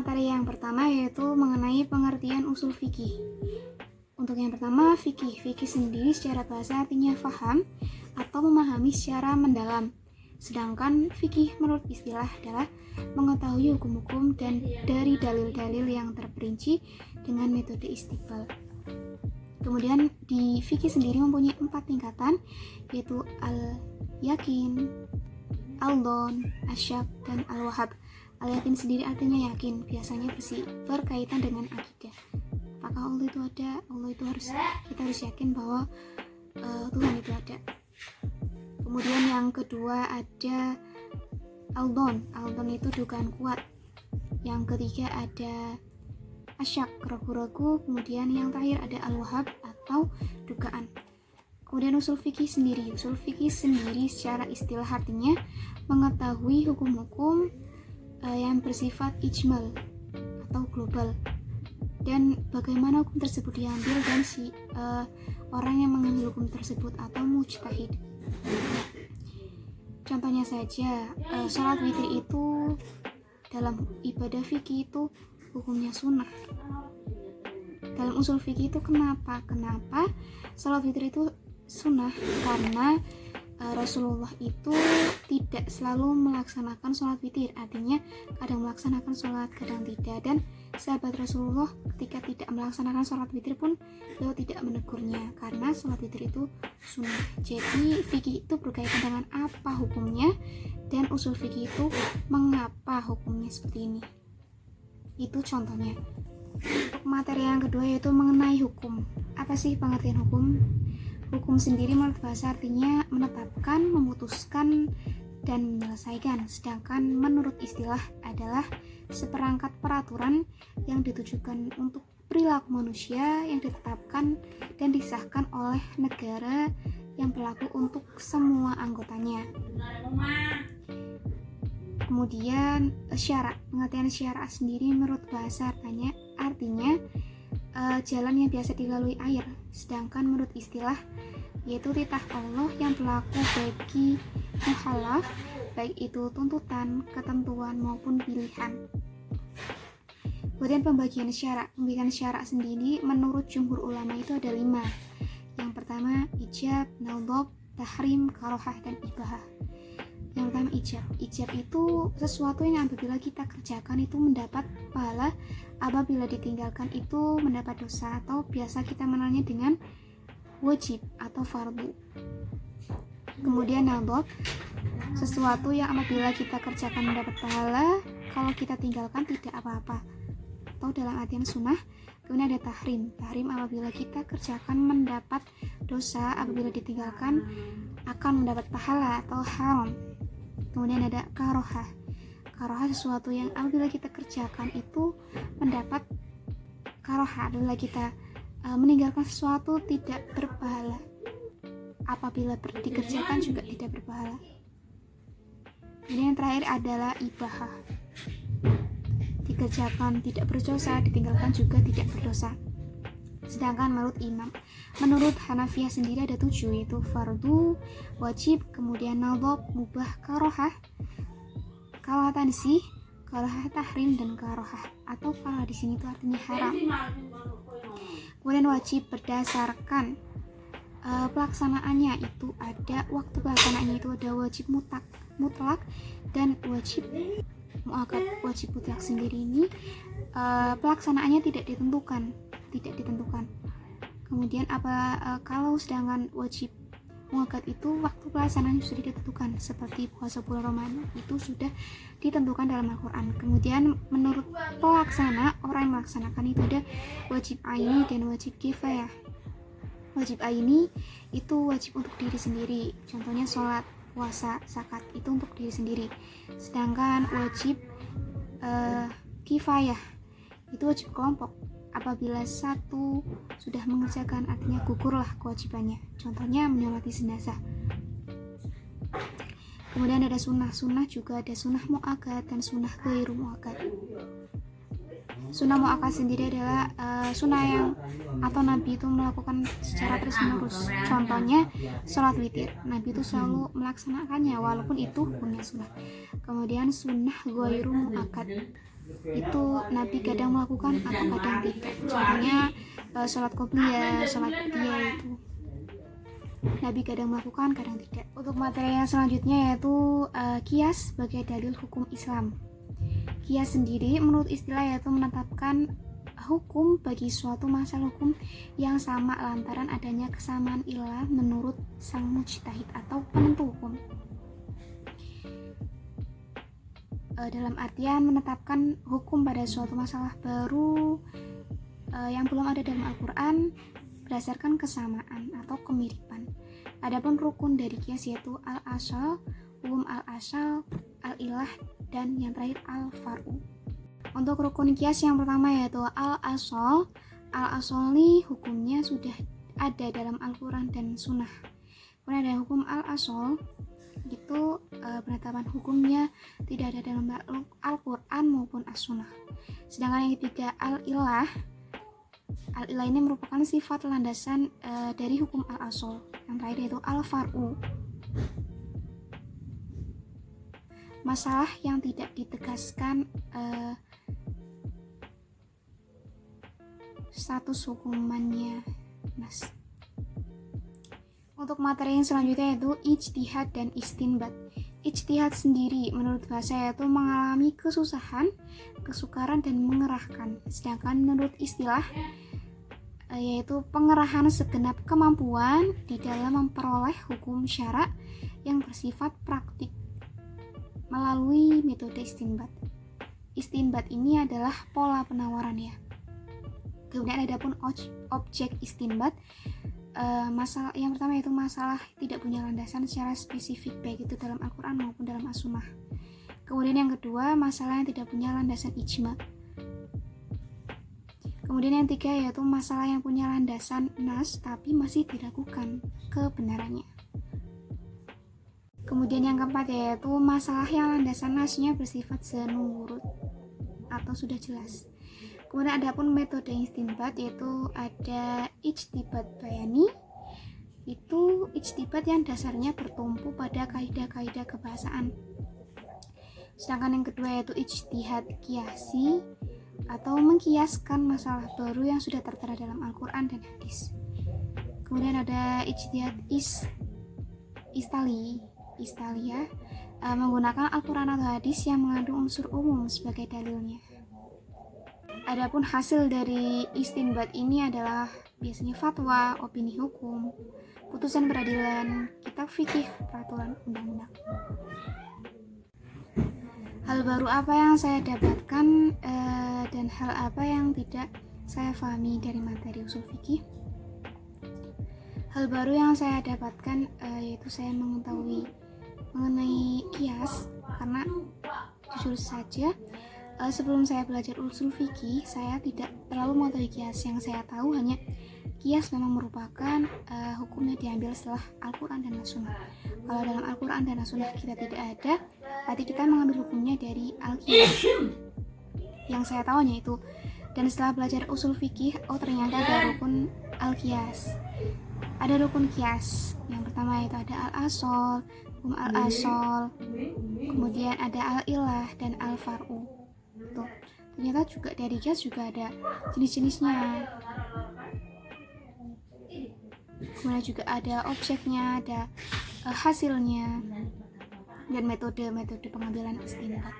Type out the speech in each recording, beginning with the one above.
materi yang pertama yaitu mengenai pengertian usul fikih. Untuk yang pertama, fikih. Fikih sendiri secara bahasa artinya faham atau memahami secara mendalam. Sedangkan fikih menurut istilah adalah mengetahui hukum-hukum dan dari dalil-dalil yang terperinci dengan metode istiqbal. Kemudian di fikih sendiri mempunyai 4 tingkatan, yaitu al-yakin, al-dhon, asyak, dan al-wahab. Al-yakin sendiri artinya yakin, biasanya berkaitan dengan akidah. Apakah Allah itu ada? Kita harus yakin bahwa Tuhan itu ada. Kemudian yang kedua ada al-dhon. Al-dhon itu dugaan kuat. Yang ketiga ada asyak, ragu-ragu. Kemudian yang terakhir ada al-wahab atau dugaan. Kemudian usul fikih sendiri. Usul fikih sendiri secara istilah artinya mengetahui hukum-hukum yang bersifat ijmal atau global, dan bagaimana hukum tersebut diambil dan orang yang mengambil hukum tersebut atau mujtahid. Contohnya saja, sholat witir itu dalam ibadah fikih itu hukumnya sunnah. Dalam usul fikih itu kenapa sholat witir itu sunnah? Karena Rasulullah itu tidak selalu melaksanakan sholat witir, artinya kadang melaksanakan sholat, kadang tidak. Dan sahabat Rasulullah ketika tidak melaksanakan sholat witir pun beliau tidak menegurnya, karena sholat witir itu sunnah. Jadi fikih itu berkaitan dengan apa hukumnya, dan usul fikih itu mengapa hukumnya seperti ini. Itu contohnya. Untuk materi yang kedua yaitu mengenai hukum. Apa sih pengertian hukum? Hukum sendiri menurut bahasa artinya menetapkan, memutuskan, dan menyelesaikan. Sedangkan menurut istilah adalah seperangkat peraturan yang ditujukan untuk perilaku manusia yang ditetapkan dan disahkan oleh negara yang berlaku untuk semua anggotanya. Kemudian syarak. Pengertian syarak sendiri menurut bahasa artinya jalan yang biasa dilalui air. Sedangkan menurut istilah yaitu titah Allah yang berlaku bagi muhalaf, baik itu tuntutan, ketentuan maupun pilihan. Kemudian pembagian syarak. Pembagian syarak sendiri menurut jumhur ulama itu ada 5. Yang pertama ijab, nadhab, tahrim, karohah, dan ibahah. Yang pertama ijab. Ijab itu sesuatu yang apabila kita kerjakan itu mendapat pahala, apabila ditinggalkan itu mendapat dosa, atau biasa kita mengenalnya dengan wajib atau fardu. Kemudian nadhab, sesuatu yang apabila kita kerjakan mendapat pahala, kalau kita tinggalkan tidak apa-apa, atau dalam artian sunnah. Kemudian ada tahrim. Tahrim apabila kita kerjakan mendapat dosa, apabila ditinggalkan akan mendapat pahala atau haram. Kemudian ada karohah. Karohah sesuatu yang apabila kita kerjakan itu mendapat karohah, apabila kita meninggalkan sesuatu tidak berpahala, apabila dikerjakan juga tidak berpahala. Kemudian yang terakhir adalah ibahah. Dikerjakan tidak berdosa, ditinggalkan juga tidak berdosa. Sedangkan menurut Hanafiyah sendiri ada 7, yaitu fardu, wajib, kemudian nadhab, mubah, karohah, karohah tansih, karohah tahrim, dan karohah atau karohah di sini itu artinya haram. Kemudian wajib berdasarkan pelaksanaannya itu ada, waktu pelaksanaannya itu ada wajib mutlak dan wajib muakkad. Wajib mutlak sendiri ini pelaksanaannya tidak ditentukan. Kemudian kalau sedangkan wajib muakkad itu waktu pelaksanaannya sudah ditentukan, seperti puasa bulan Ramadan itu sudah ditentukan dalam Al-Quran. Kemudian menurut pelaksana, orang yang melaksanakan itu ada wajib aini dan wajib kifayah. Wajib aini itu wajib untuk diri sendiri, contohnya sholat, puasa, zakat, itu untuk diri sendiri. Sedangkan wajib kifayah itu wajib kelompok, apabila satu sudah mengerjakan artinya gugurlah kewajibannya, contohnya menyolati jenazah. Kemudian ada sunnah. Sunnah juga ada sunnah muakkad dan sunnah ghairu muakkad. Sunnah muakkad sendiri adalah sunnah yang atau Nabi itu melakukan secara terus menerus. Contohnya sholat witir, Nabi itu selalu melaksanakannya walaupun itu hukumnya sunnah. Kemudian sunnah ghairu muakkad. itu Nabi kadang melakukan atau kadang tidak. Contohnya sholat qobliyah, sholat dia itu Nabi kadang melakukan, kadang tidak. Untuk materi yang selanjutnya yaitu qiyas sebagai dalil hukum Islam. Qiyas sendiri menurut istilah yaitu menetapkan hukum bagi suatu masalah hukum yang sama lantaran adanya kesamaan ilah menurut sang mujtahid atau penentu hukum. Dalam artian menetapkan hukum pada suatu masalah baru yang belum ada dalam Al-Quran berdasarkan kesamaan atau kemiripan. Adapun rukun dari qiyas yaitu al-asal, hukum al-asal, al-ilah, dan yang terakhir al-far'u. Untuk rukun qiyas yang pertama yaitu al-asal. Al-asal ini hukumnya sudah ada dalam Al-Quran dan Sunnah. Kemudian ada hukum al-asal, itu penetapan hukumnya tidak ada dalam Al-Quran maupun As-Sunnah. Sedangkan yang ketiga al-ilah. Al-ilah ini merupakan sifat landasan dari hukum al-asal. Yang terakhir yaitu al-far'u, masalah yang tidak ditegaskan status hukumannya. Untuk materi yang selanjutnya yaitu ijtihad dan istinbat. Ijtihad sendiri menurut bahasa yaitu mengalami kesusahan, kesukaran, dan mengerahkan. Sedangkan menurut istilah yaitu pengerahan segenap kemampuan di dalam memperoleh hukum syara yang bersifat praktik melalui metode istinbat. Istinbat ini adalah pola penawaran ya. Kemudian ada pun objek istinbat. Masalah yang pertama yaitu masalah tidak punya landasan secara spesifik baik itu dalam Al-Quran maupun dalam As-Sunnah. Kemudian yang kedua masalah yang tidak punya landasan ijma. Kemudian yang ketiga yaitu masalah yang punya landasan nas tapi masih diragukan kebenarannya. Kemudian yang keempat yaitu masalah yang landasan nasnya bersifat zanurut atau sudah jelas. Kemudian ada pun metode istinbat yaitu ada ijtihad bayani. Itu ijtihad yang dasarnya bertumpu pada kaidah-kaidah kebahasaan. Sedangkan yang kedua yaitu ijtihad qiyasi atau mengkiaskan masalah baru yang sudah tertera dalam Al-Quran dan hadis. Kemudian ada ijtihad istalia menggunakan Al-Quran atau hadis yang mengandung unsur umum sebagai dalilnya. Adapun hasil dari istinbat ini adalah biasanya fatwa, opini hukum, putusan peradilan, kitab fikih, peraturan undang-undang. Hal baru apa yang saya dapatkan dan hal apa yang tidak saya pahami dari materi usul fikih? Hal baru yang saya dapatkan yaitu saya mengetahui mengenai qiyas, karena jujur saja sebelum saya belajar usul fikih saya tidak terlalu mengetahui qiyas. Yang saya tahu hanya qiyas memang merupakan hukumnya diambil setelah Al-Quran dan As-Sunnah. Kalau dalam Al-Quran dan As-Sunnah kita tidak ada, berarti kita mengambil hukumnya dari Al-Qiyas. Yang saya tahu hanya itu. Dan setelah belajar usul fikih, ternyata ada rukun Al-Qiyas. Ada rukun qiyas. Yang pertama itu ada al-asal, hukum al-asal, kemudian ada al-ilah dan al-far'u. Tuh, ternyata juga dari qiyas juga ada jenis-jenisnya. Kemudian juga ada objeknya, ada hasilnya, dan metode pengambilan istinbat.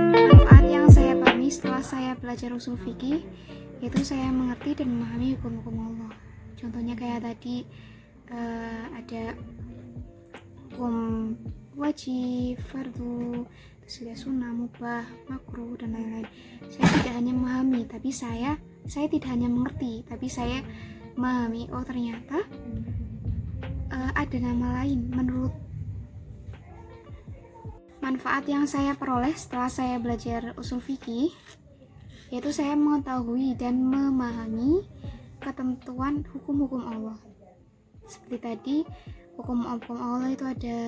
Manfaat yang saya pahami setelah saya belajar usul fikih yaitu saya mengerti dan memahami hukum-hukum Allah. Contohnya kayak tadi ada hukum wajib, fardu, sudah sunnah, mubah, makruh, dan lain-lain. Saya tidak hanya memahami, tapi saya tidak hanya mengerti, tapi saya memahami. Oh ternyata ada nama lain. Menurut manfaat yang saya peroleh setelah saya belajar usul fikih, yaitu saya mengetahui dan memahami ketentuan hukum-hukum Allah. Seperti tadi, hukum-hukum Allah itu ada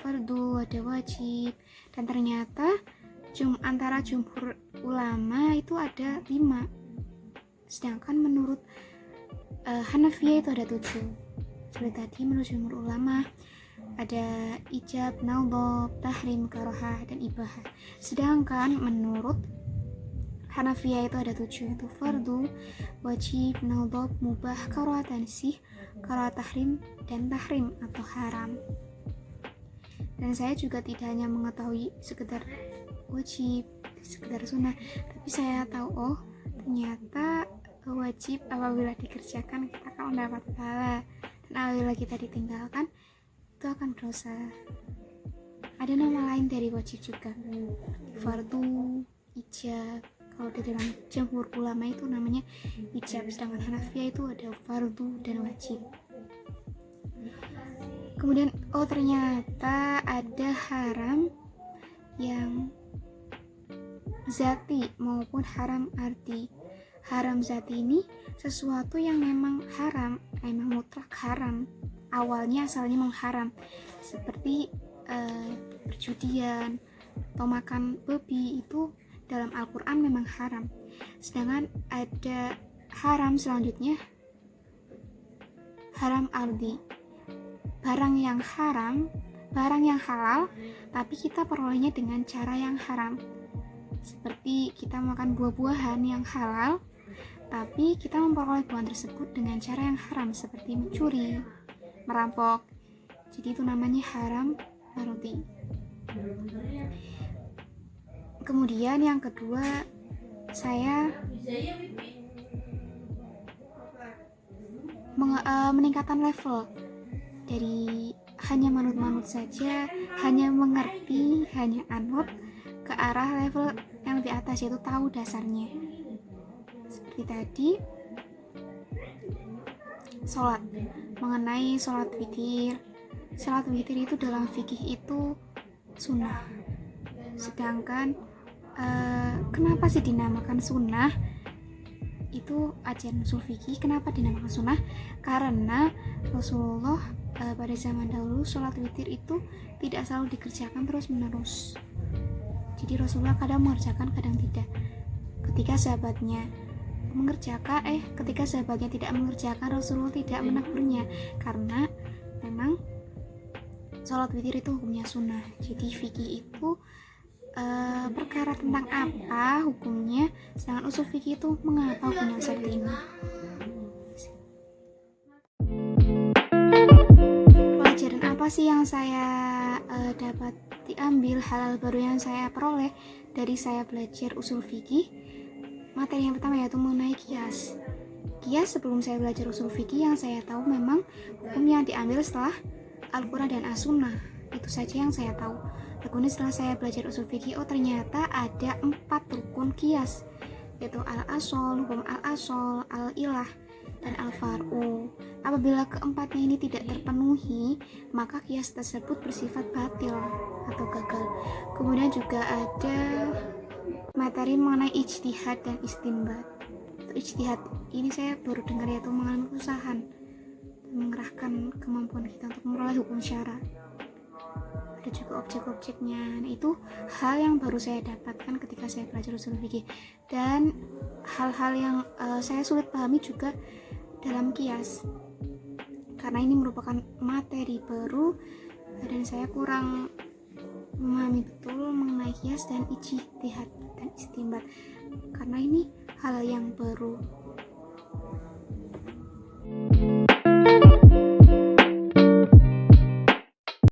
fardu, ada wajib, dan ternyata antara jumhur ulama itu ada 5, sedangkan menurut Hanafiyah itu ada 7. Seperti tadi menurut jumhur ulama ada ijab, nadhab, tahrim, karohah, dan ibahah. Sedangkan menurut Hanafiyah itu ada 7, itu fardu, wajib, nadhab, mubah, karohah tansih, karohah tahrim, dan tahrim atau haram. Dan saya juga tidak hanya mengetahui sekedar wajib, sekedar sunnah, tapi saya tahu ternyata wajib apabila dikerjakan kita akan mendapat pahala, dan apabila kita ditinggalkan itu akan dosa. Ada nama lain dari wajib juga, fardu, ijab. Kalau di dalam jamhur ulama itu namanya ijab, sedangkan Hanafiyah itu ada fardu dan wajib. Kemudian ternyata ada haram yang zati maupun haram arti. Haram zati ini sesuatu yang memang haram, memang mutlak haram, awalnya asalnya memang haram, seperti perjudian atau makan babi, itu dalam Al-Quran memang haram. Sedangkan ada haram selanjutnya, haram ardi, barang yang haram, barang yang halal tapi kita perolehnya dengan cara yang haram, seperti kita makan buah-buahan yang halal tapi kita memperoleh buah tersebut dengan cara yang haram, seperti mencuri, merampok. Jadi itu namanya haram maroti. Kemudian yang kedua, saya meningkatkan level dari hanya manut-manut saja, hanya mengerti, hanya anut, ke arah level yang lebih atas, yaitu tahu dasarnya. Seperti tadi sholat, mengenai sholat witir. Sholat witir itu dalam fikih itu sunnah. Sedangkan kenapa sih dinamakan sunnah? Itu ajaran usul fikih. Kenapa dinamakan sunnah? Karena Rasulullah pada zaman dahulu sholat witir itu tidak selalu dikerjakan terus menerus. Jadi Rasulullah kadang mengerjakan, kadang tidak. Ketika sahabatnya tidak mengerjakan, Rasulullah tidak menegurnya, karena memang sholat witir itu hukumnya sunnah. Jadi fikih itu perkara tentang apa hukumnya, sedangkan usul fikih itu mengapa hukumnya seperti ini. Pelajaran apa sih yang saya dapat diambil, halal baru yang saya peroleh dari saya belajar usul fikih? Materi yang pertama yaitu mengenai kias. Kias, sebelum saya belajar usul fikih, yang saya tahu memang hukum yang diambil setelah Al-Quran dan As-Sunnah. Itu saja yang saya tahu. Kemudian setelah saya belajar usul fikih, ternyata ada 4 rukun kias, yaitu al-asol, hukum al-asol, al-ilah, dan al-far'u. Apabila keempatnya ini tidak terpenuhi, maka kias tersebut bersifat batil atau gagal. Kemudian juga ada materi mengenai ijtihad dan istinbat. Ijtihad ini saya baru dengar, yaitu mengalami kesusahan mengerahkan kemampuan kita untuk memperoleh hukum syara. Ada juga objek-objeknya. Nah, itu hal yang baru saya dapatkan ketika saya belajar usul fikih, dan hal-hal yang saya sulit pahami juga dalam kias, karena ini merupakan materi baru dan saya kurang memahami betul mengenai kias dan ijtihad dan istinbat, karena ini hal yang baru.